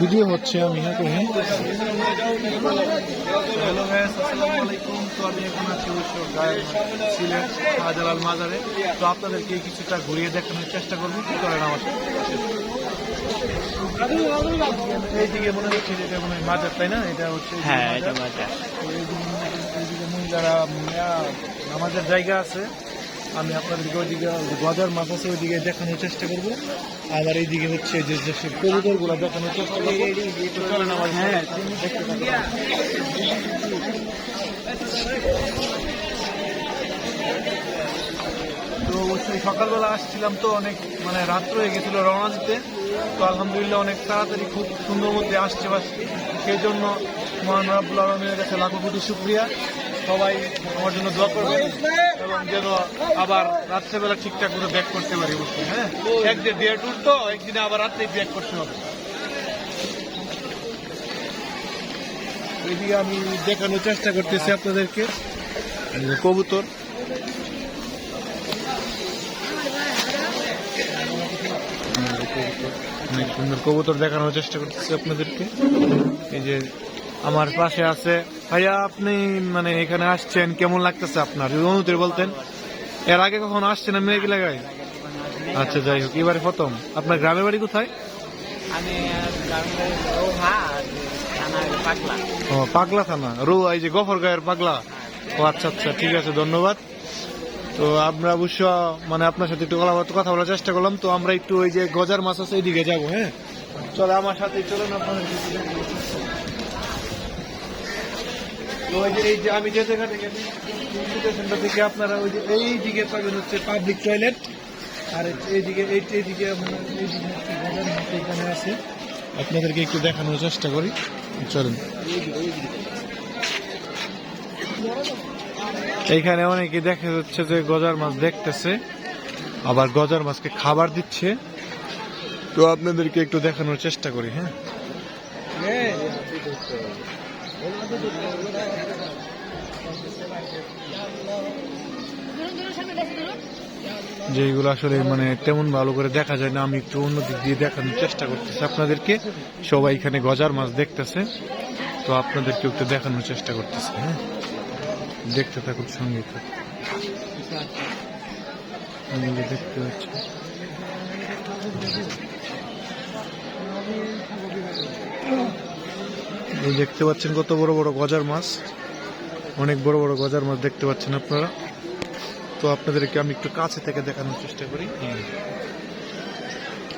Video হচ্ছে আমি হ্যাঁ করি। হ্যালো গাইস, আসসালামু আলাইকুম। তো আমি এখন আছি সিলেট শাহজালাল মাজারে। তো আপনাদেরকে কিছুটা ঘুরিয়ে দেখানোর চেষ্টা করবো। কি করেন আমার সাথে? এইদিকে মনে হচ্ছে এটা মনে হয় মাজার, তাই না? এটা হচ্ছে এটা মাজার। এইদিকে মহিলারা নামাজের জায়গা আছে। আমি আপনাদেরকে ওইদিকে গজার মাছ আছে ওইদিকে দেখানোর চেষ্টা করবো। আবার এইদিকে হচ্ছে যে কবুতর গুলো দেখানোর চেষ্টা করবো। চলেন আমার তো অবশ্যই সকালবেলা আসছিলাম, তো অনেক মানে রাত্র হয়ে গেছিল রওনা দিতে। তো আলহামদুলিল্লাহ অনেক তাড়াতাড়ি খুব সুন্দর মধ্যে আসছে বাস। সেই জন্য মহান রাব্বুল আলামিনের কাছে লাখো কোটি শুকরিয়া। সবাই আমার জন্য দোয়া করবে এবং যেন আবার রাত্রেবেলা ঠিকঠাক করে ব্যাক করতে পারি। অবশ্যই হ্যাঁ, একদিন ডে ট্যুর তো একদিনে আবার রাত্রে ব্যাক করতে হবে। এদিকে আমি দেখানোর চেষ্টা করতেছি আপনাদেরকে কবুতর। অনেক সুন্দর কবুতর দেখানোর চেষ্টা করতেছি আপনাদেরকে। এই যে আমার পাশে আছে ভাইয়া, আপনি মানে এখানে আসছেন, কেমন লাগতেছে আপনার? যদি অনুমতি বলতেন। এর আগে কখন আসছেন আপনি এই এলাকায়? আচ্ছা, যাই হোক, এবারে প্রথম। আপনার গ্রামের বাড়ি কোথায়? আমি ও, পাগলা থানা, এই যে গফরগাঁয়ের পাগলা। ও আচ্ছা আচ্ছা, ঠিক আছে, ধন্যবাদ। তো আমরা অবশ্য মানে আপনার সাথে একটু কথা বলার চেষ্টা করলাম। তো আমরা একটু ওই যে গজার মাছ আছে এইদিকে যাবো। হ্যাঁ, চলে আমার সাথে চলুন। আপনাদের এই যে আমি যে জায়গা থেকে থেকে আপনারা ওই যে এই দিকে পাবেন হচ্ছে পাবলিক টয়লেট। আর এইদিকে এইদিকে এখানে আছে। আপনাদেরকে একটু দেখানোর চেষ্টা করি, চলেন। এইখানে অনেকে দেখা যাচ্ছে যে গজার মাছ দেখতেছে, আবার গজার মাছকে খাবার দিচ্ছে। তো আপনাদেরকে একটু দেখানোর চেষ্টা করি। হ্যাঁ, যেগুলো আসলে মানে তেমন ভালো করে দেখা যায় না, আমি একটু অন্য দিক দিয়ে দেখানোর চেষ্টা করতেছি আপনাদেরকে। সবাই এখানে গজার মাছ দেখতেছে, তো আপনাদেরকে একটু দেখানোর চেষ্টা করতেছি। হ্যাঁ, দেখতে থাকুন, সঙ্গে দেখতে পাচ্ছি। এই দেখতে পাচ্ছেন কত বড় বড় গজার মাছ, অনেক বড় বড় গজার মাছ দেখতে পাচ্ছেন আপনারা। তো আপনাদেরকে আমি একটু কাছে থেকে দেখানোর চেষ্টা করি।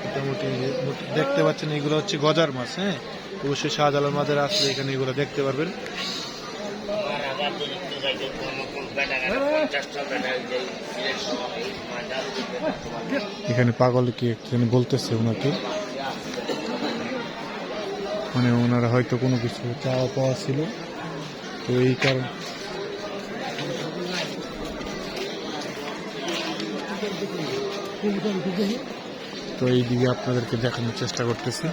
মোটামুটি দেখতে পাচ্ছেন এগুলো হচ্ছে গজার মাছ। হ্যাঁ, অবশ্যই শাহজালাল মাজারে আসলে এখানে এগুলো দেখতে পারবেন। এখানে পাগল কি এখানে বলতেছে ওনাকে, মানে ওনারা হয়তো কোনো কিছু চাওয়া পাওয়া ছিল, তো এই কারণ। তো এইদিকে আপনাদেরকে দেখানোর চেষ্টা করতেছি,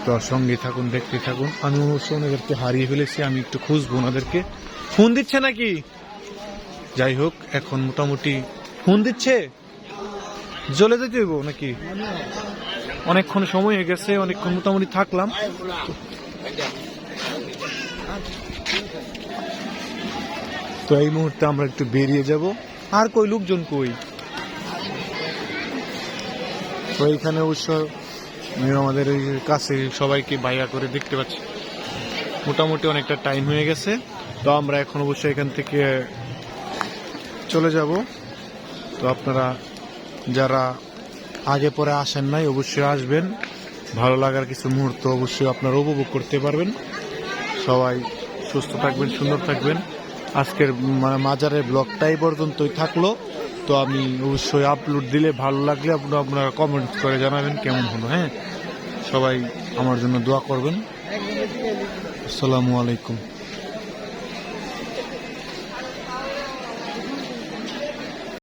তো সঙ্গে থাকুন, দেখতে থাকুন। আমি ওনাদেরকে হারিয়ে ফেলেছি, আমি একটু খুঁজবো ওনাদেরকে। ফোন দিচ্ছে নাকি? যাই হোক, এখন মোটামুটি ফোন দিচ্ছে, চলে যেতে হইব নাকি? অনেকক্ষণ সময় হয়ে গেছে, অনেকক্ষণ মোটামুটি থাকলাম। তো এই মুহূর্তে আমরা একটু বেরিয়ে যাব। আর কই লোকজন কই? তো এইখানে অবশ্য আমাদের এই কাছে সবাইকে ভাইয়া করে দেখতে পাচ্ছি। মোটামুটি অনেকটা টাইম হয়ে গেছে, তো আমরা এখন অবশ্যই এখান থেকে চলে যাব। তো আপনারা যারা আগে পরে আসেন নাই অবশ্যই আসবেন, ভালো লাগার কিছু মুহূর্ত অবশ্যই আপনারা উপভোগ করতে পারবেন। সবাই সুস্থ থাকবেন, সুন্দর থাকবেন। আজকের মাজারের ব্লগটাই পর্যন্তই থাকলো। তো আমি অবশ্যই আপলোড দিলে ভালো লাগলে আপনারা কমেন্ট করে জানাবেন কেমন হলো। হ্যাঁ, সবাই আমার জন্য দোয়া করবেন। আসসালামু আলাইকুম।